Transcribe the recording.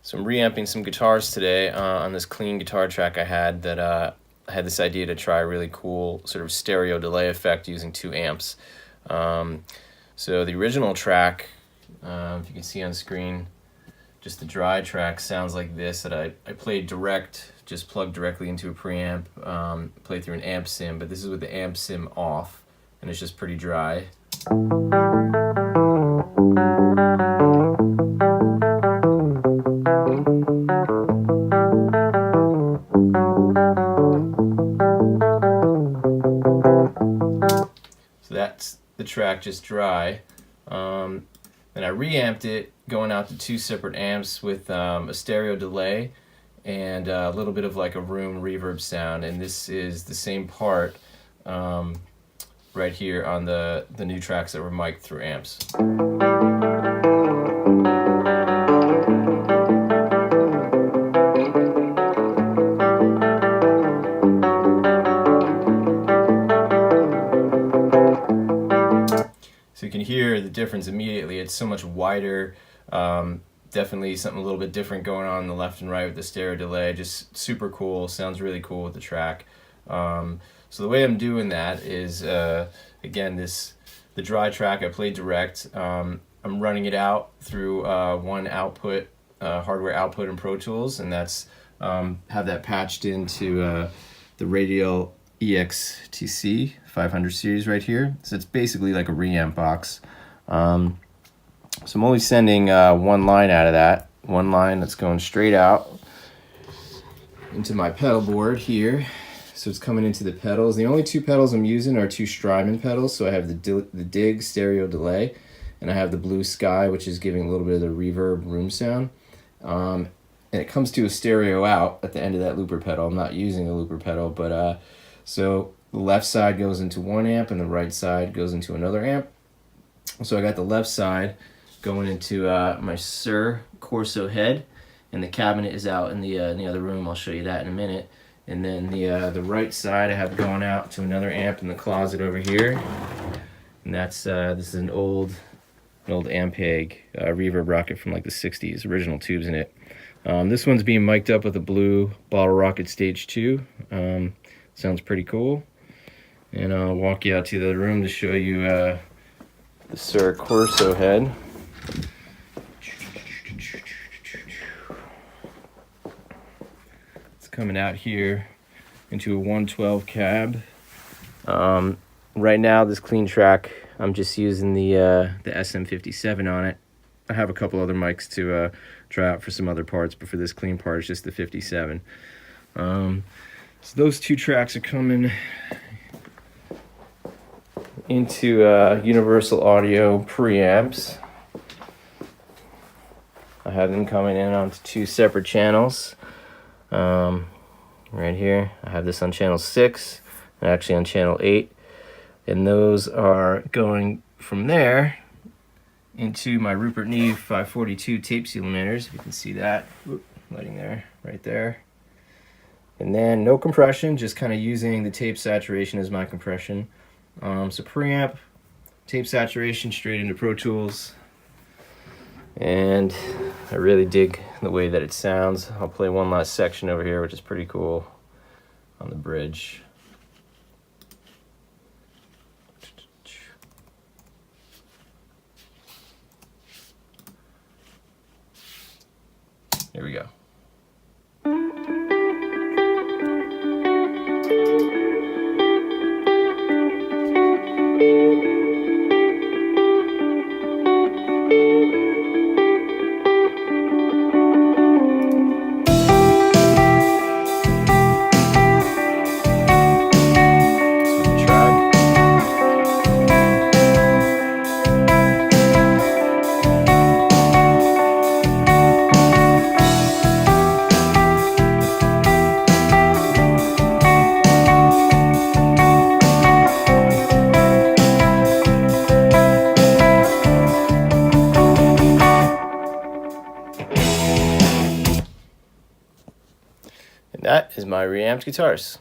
So I'm reamping some guitars today on this clean guitar track I had that I had this idea to try a really cool sort of stereo delay effect using 2 amps. So the original track, if you can see on screen, just the dry track sounds like this that I played direct, just plugged directly into a preamp, played through an amp sim, but this is with the amp sim off, and it's just pretty dry. So that's the track just dry. And I reamped it going out to 2 separate amps with a stereo delay and a little bit of like a room reverb sound, and this is the same part right here on the new tracks that were mic'd through amps. So you can hear the difference immediately. It's so much wider. Definitely something a little bit different going on the left and right with the stereo delay. Just super cool. Sounds really cool with the track. So the way I'm doing that is, again, the dry track I played direct. I'm running it out through one output, hardware output in Pro Tools, and that's have that patched into the Radial EXTC 500 series right here. So it's basically like a reamp box. So I'm only sending one line out of that, one line that's going straight out into my pedal board here. So it's coming into the pedals. The only 2 pedals I'm using are 2 Strymon pedals. So I have the Dig stereo delay, and I have the Blue Sky, which is giving a little bit of the reverb room sound. And it comes to a stereo out at the end of that looper pedal. I'm not using a looper pedal, but so the left side goes into 1 amp and the right side goes into another amp. So I got the left side going into my Suhr Corso head, and the cabinet is out in the other room. I'll show you that in a minute. And then the right side I have going out to another amp in the closet over here, and that's this is an old Ampeg reverb rocket from like the 60s, original tubes in it. This one's being mic'd up with a blue Bottle Rocket Stage 2. Sounds pretty cool. And I'll walk you out to the other room to show you the Suhr Corso head. It's coming out here into a 112 cab. Right now, this clean track, I'm just using the SM57 on it. I have a couple other mics to try out for some other parts, but for this clean part, it's just the 57. So those 2 tracks are coming into Universal Audio preamps. I have them coming in onto 2 separate channels. Right here, I have this on channel 6 and actually on channel 8, and those are going from there into my Rupert Neve 542 tape seal emitters. If you can see that, lighting there, right there. And then no compression, just kind of using the tape saturation as my compression. So preamp, tape saturation straight into Pro Tools, and I really dig the way that it sounds. I'll play one last section over here, which is pretty cool, on the bridge. Here we go. And that is my reamped guitars.